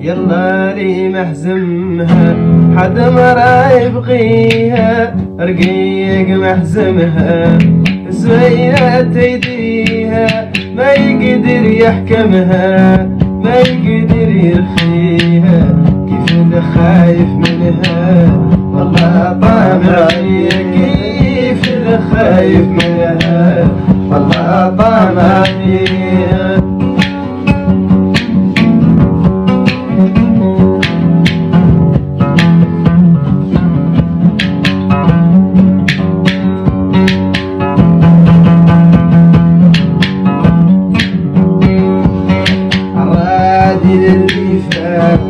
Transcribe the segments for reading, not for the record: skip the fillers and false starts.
يلا لي محزمها حد ما يبغيها، رقيق محزمها زوينة ايديها، ما يقدر يحكمها ما يقدر يرخيها، كيف اللي خايف منها والله طامعي، كيف اللي خايف منها والله طامعي. اللي فات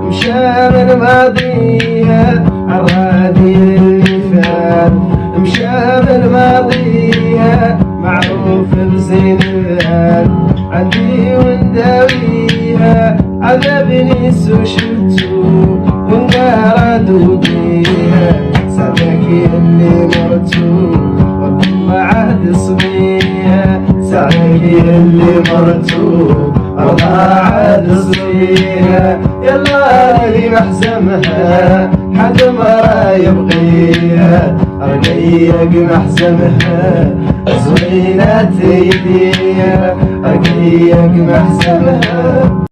مشى من ماضيها، عرادي اللي فات مشى من ماضيها، معروف بزين الذات عندي ونداويها، عذبني سو شفتو والنار دوديها، سعدك اللي مرتو والله عاد صبيها، سعدك اللي مرتو والله عاد صبيها. يلا لي محزمها حد ما يبغيها، رقيق محزمها زوينة ايديها، رقيق محزمها.